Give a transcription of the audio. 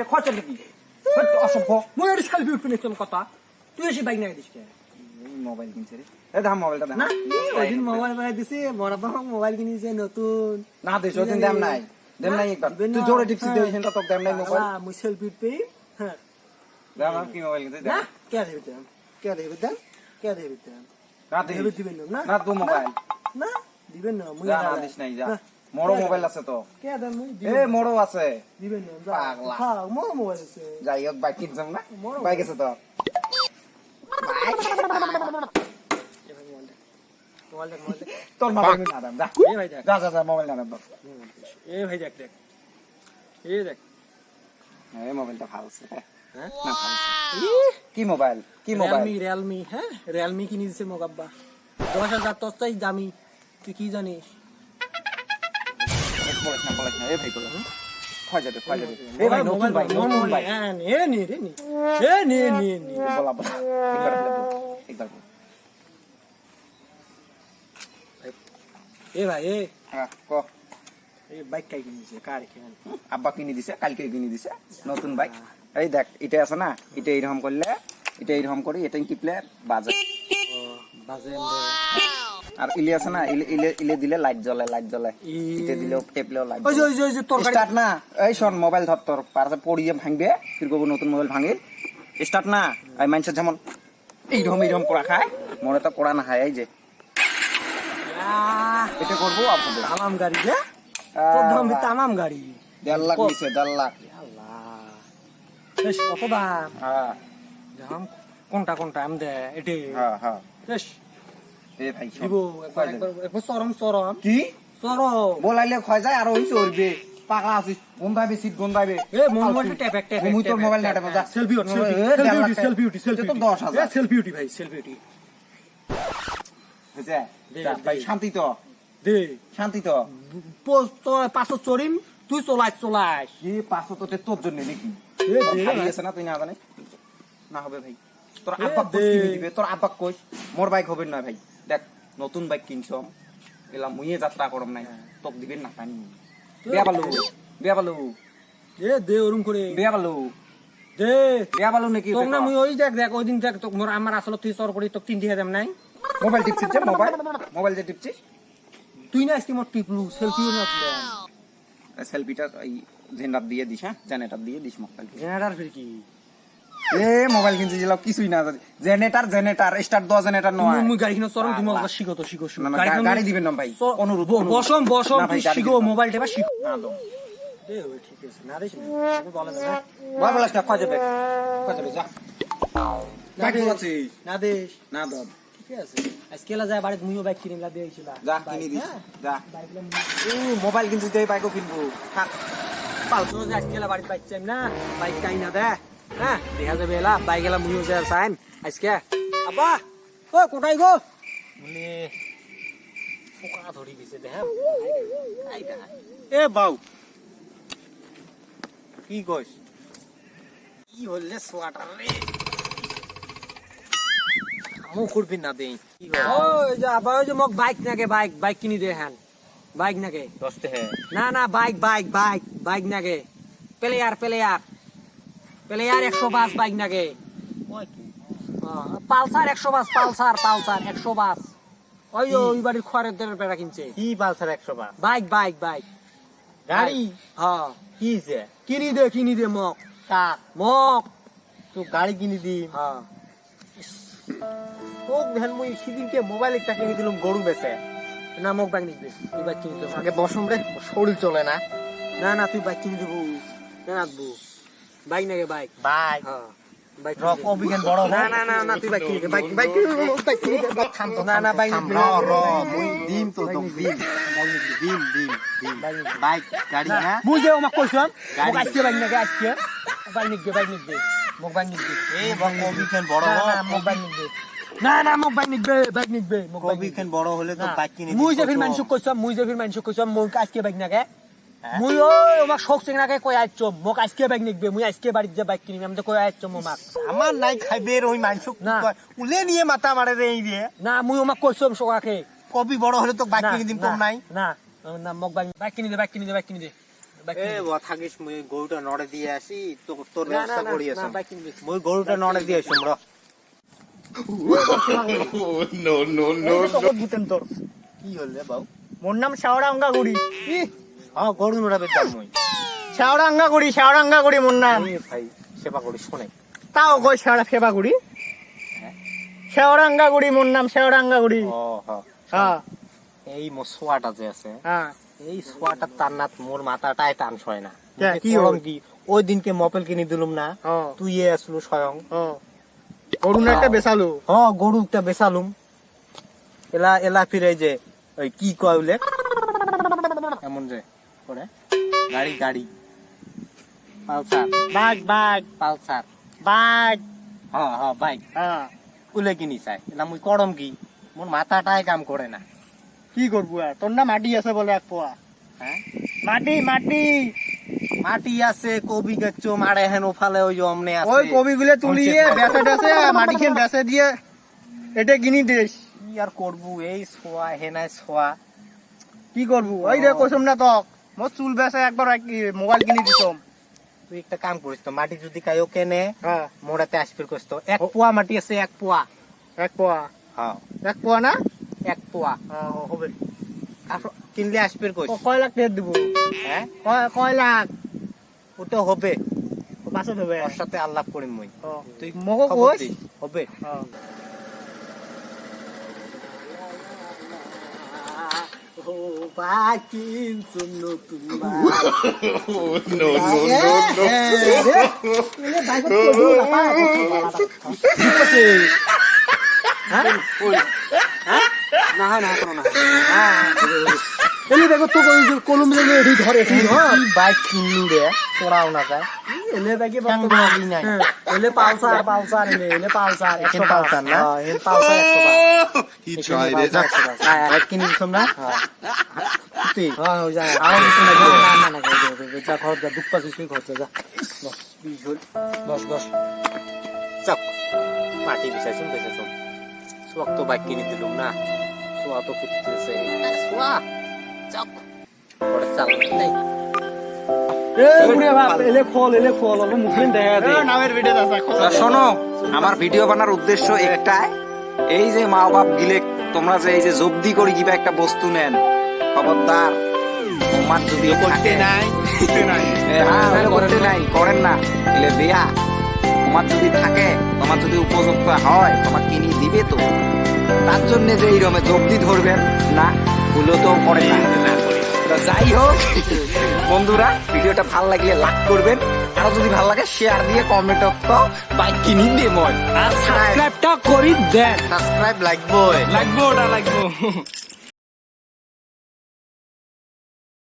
কে খরচা নাকি অসভ্য মই এটা সেলফি উঠবে তোর কথা তুই এসে বাইক না দিস কে মোবাইল কিনছে রে এ দাম মোবাইলটা দাম না ওইদিন মোবাইল বানাই দিছে বড় বাবা মোবাইল কিনেছে নতুন না দেশ ওদিন দাম নাই একবার তুই জোরে টিপসি দে সেটা তো দাম নাই মোবাইল মই সেলফি উঠবে হ্যাঁ দাম কি মোবাইল কিনছে না কে দেবে দাম কে দেবে দাম কে দেবে দাম না দেবে দিবেন না না তো মোবাইল না দিবেন না মই যা না দিস নাই যা মোড়ো মোবাইল আছে তো কে দাম মই এ মোড়ো আছে দিবেন না পাগলা হ্যাঁ মোবাইল আছে যাই হোক বাইক কিনছাম না বাইক আছে তো তোর মোবাইল না দাম যা এ ভাই দেখ যা মোবাইল না দাম এ ভাই দেখ দেখ এ দেখ এই মোবাইলটা ভালো আছে হ্যাঁ না ভালো কি মোবাইল কি মোবাইল রিয়েলমি হ্যাঁ রিয়েলমি কিনে দিছে মোগাব্বা 10,000 তোর চাই দামি তুই কি জানিস বলিস না এ ভাই গুলো খয় যাবে এ ভাই নতুন ভাই এ নে রে নে এ নে বলা একবার এ ভাই এ হ্যাঁ ক এই বাইক কাই কিনেছে কার খেয়াল আব্বা কিনে দিছে কালকে কিনে দিছে নতুন বাইক এই দেখ এটা আছে না এটা এইরকম করলে এটা এইরকম করে এটা টিপলে বাজে বাজে আর ইলে আছে না ইলে দিলে লাইট জ্বলে এটা দিলেও টেপলেও লাইট ওই যে তোর স্টার্ট না এই শোন মোবাইল ধর তোর পারছে পড়িয়ে ভাঙবে ফির করবো নতুন মোবাইল ভাঙে স্টার্ট না এই মানুষের যেমন এইরকম করা খায় মনে তো করা না খায় এই যে এটা করবো আপনাদের তামাম গাড়ি যে তোর দাম তামাম গাড়ি 1.5 লাখ নিছে 1.5 লাখ আল্লাহ বেশ কত দাম হ্যাঁ দাম কোনটা আম দে এটি হ্যাঁ বেশ এ ভাই দিব একবার চরম কি চরম বলাইলে খয় যায় আর ওই চলবে পাগলা আছিস গন্ধাবে সিট গন্ধাবে এ মোবাইল ট্যাপ মুই তোর মোবাইল নাটা মজা সেলফি তো 10,000 সেলফি ভাই সেলফি বুঝছে ভাই শান্তি তো দে শান্তি তো পাঁচশো চড়িম তুই চলাইস এই 500 তো তোর জন্য নাকি আছে না তুই না জানে না হবে ভাই তোর আব্বা কইস কিনে দিবে তোর আব্বা কইস মোর বাইক হবে না ভাই দেখ নতুন বাইক কিনছম এলা মুইয়ে যাত্রা করম নাই তোক দিবেন না পানি বিয়া পালু এ দে ওরম করে বিয়া পালু দে বিয়া পালু নাকি তোক না মুই ওই দেখ ওই দিন দেখ তোক মোর আমার আসলে তুই চর করি তোক 3 দেম নাই মোবাইল টিপছিস যে মোবাইল যে টিপছিস তুই না আজকে মোর টিপলু সেলফিও না সেলফিটা এই জেনারেটর দিয়ে দিস হ্যাঁ জেনারেটর দিয়ে দিস মোবাইল জেনারেটর ফির কি এ মোবাইল কিনছিস যেগুলো কিছুই না জেনারেটর স্টার্ট 10 জেনারেটর নয় মুই গাড়ি কিনা চরম তুমি আমাকে শিখো গাড়ি দিবেন না ভাই অনুরোধ বসম তুই শিখো মোবাইল টেপা শিখো না দো দে ওই ঠিক আছে না দেখ না বলে না বলাস না খয় যাবে যা বাইক বলাছিস না দেশ না দো ঠিক আছে আজকে লা যায় বাড়িতে মুইও বাইক কিনলা দিয়েছিলা যা কিনে দিস যা বাইকলা মোবাইল কিনছিস দেই বাইকও কিনবো থাক পালছো যে আজকে লা বাড়িতে বাইক চাইম না বাইক কাই না দে হ্যাঁ দেখা যাবে এলা বাইক এলা মুইও যায় চাইম আজকে আব্বা ও কোথায় গো বলে পোকা ধরি দিছে দে হ্যাঁ এ বাউ কি কইস কি হইলে সোয়াটার রে আমু করবি না দেই ওই যে আবার ওই যে মোক বাইক নাকে বাইক কিনি দে হ্যাঁ বাইক নাকে 10 টাকা না বাইক নাকে প্লেয়ার 105 বাইক নাকে পালসার 105 পালসার 105 ওই বাড়ির খড়ের পেড়া কিনছে কি পালসার 105 বাইক গাড়ি হ্যাঁ কি যে কিনি দে মোক কাক মোক তো গাড়ি কিনে দি হ্যাঁ তোক ধ্যান মুই সেদিনকে মোবাইল একটা কিনে দিলাম গরু বেচে না মোক বাইক নিবি তুই বাইক কিনি দে আগে বসম রে শরীর চলে না না তুই বাইক কিনি দিব না রাখবো বাইক নাকি বাইক হ্যাঁ বাইক অভিজ্ঞান বড় না তুই বাইক কিনি দে বাইক কিনি দে থাম তো না বাইক মুই দিম তো দিম বাইক গাড়ি না মুই যে আমাক কইছাম মোক আজকে বাইক নাকি আজকে বাইক নিবি মোক বাইক নিবি এই অভিজ্ঞান বড় না মোক বাইক নিবি না মোক বাইক নিবি অভিজ্ঞান বড় হলে তো বাইক কিনে মুই যে ফির মানসুক কইছাম মোক আজকে বাইক নাকি মুই ওই আমাক শোক সিং নাকি কই আইছো মোক আজকে বাইক নিবি মুই আজকে বাড়িতে যে বাইক কিনিম আমি তো কই আইছো আমাক আমার নাই খাইবে ওই মানসুক না। উলে নিয়ে মাথা মারে রে এই দিয়ে না মুই আমাক কইছাম সোকাকে কবি বড় হলে তো বাইক কিনে দিম কম নাই না মোক বাইক কিনি দে বাইক এ ও থাকিস মুই গরুটা নড়ে দিয়ে আসি তো তোর না, না, ব্যবস্থা না, করি না, আসাম বাইক কিনবি। মুই গরুটা নড়ে দিয়ে আসুম র বুতেন তোর কি হল রে বাবু মোর নাম শাওড়া অঙ্গাগুড়ি হ্যাঁ গরু নড়াবে যাম মুই শাওড়া অঙ্গাগুড়ি মোর নাম এ ভাই সেবা করি শোনে তাও কই শাওড়া ফেবাগুড়ি শাওড়া অঙ্গাগুড়ি মোর নাম শাওড়া অঙ্গাগুড়ি ও হ্যাঁ হ্যাঁ এই মোর সোয়াটা যে আছে হ্যাঁ এই সোয়াটা তার না মোর মাথাটাই টান সয় না কে, মুই কি করম হল? কি ওই দিনকে মপেল কিনে দিলুম না ও তুই এ আসলু স্বয়ং ও অরুণ একটা বেসালু হ্যাঁ গরুটা বেচালুম এলা এলা ফিরে যে ওই কি কয় বলে এমন যে করে গাড়ি গাড়ি পালসার পালসার বাঘ হ্যাঁ হ্যাঁ বাইক হ্যাঁ উলে কিনি চাই এলা মুই করম কি মোর মাথাটাই কাম করে না কি করবো আর তোর না মাটি আছে বলে এক পোয়া হ্যাঁ মাটি মাটি আছে কবি গাছ মারে হেন ওফালে ওই যে অমনে আছে ওই কবি গুলো তুলিয়ে বেসে টেসে মাটি খেয়ে বেসে দিয়ে এটা কিনি দিস কি আর করবো এই ছোয়া হেনায় ছোয়া কি করবো ওই রে কসম না তক মোর চুল বেসে একবার মোবাইল কিনি দিছম তুই একটা কাম করিস তো মাটি যদি কায়ও কেনে হ্যাঁ মোড়াতে আসবির করিস তো এক পোয়া মাটি আছে এক পোয়া এক পোয়া হ্যাঁ এক পোয়া না এক পোয়া হ্যাঁ, হবে কিনলে আসবির কইস কয় লাখ টাকা দিব হ্যাঁ কয় লাখ ওটা হবে বাসত হবে ওর সাথে আল্লাহ করিম মই তুই মগো খবর কইস দিস, হবে ও বাইক কিনছুন নতুন না না কোনো না এলি দেখো তো কলম দিয়ে এটি ধরে এটি ধর বাইক কিনলু রে চড়াও না যায় এলে দেখি ক্যাঙ্গারি নাই। এলে পালসার এলে পালসার এখানে পালসার না? এলে Pulsar He tried it. Bike কিনে দিছম না তুই হ্যাঁ ওই যা আমার কিছু না না না যা খরচ যা দুঃখ পাচ্ছিস তুই খরচ যা 10 চাপ মাটি বিছাইছুম বেছাইছুম সোয়াক তো বাইক কিনে দিলুম না সোয়া তো কুত্তেছে সোয়া চাপ ওটা চাল নাই এলে খোল অল্প মুখে দেখা দে নামের ভিডিও আছে তা শোনো আমার ভিডিও বানার উদ্দেশ্য একটাই এই যে মা বাপ গিলে তোমরা যে এই যে জব্দি করে কিবা একটা বস্তু নেন খবরদার তোমার যদি করতে নাই হ্যাঁ ওগুলো করতে নাই করেন না এলে বেয়া তোমার যদি থাকে তোমার যদি উপযুক্ত হয় তোমার কিনি দিবে তো তার জন্য যে এই রকমের জব্দি ধরবেন না ওগুলো তো করে না তো যাই হোক বন্ধুরা ভিডিওটা ভালো লাগলে লাইক করবেন আর যদি ভালো লাগে শেয়ার দিয়ে কমেন্ট তো বাইক কিনি দিয়ে মই সাবস্ক্রাইবটা করি দেন সাবস্ক্রাইব লাগবে লাগবো ওটা লাগবো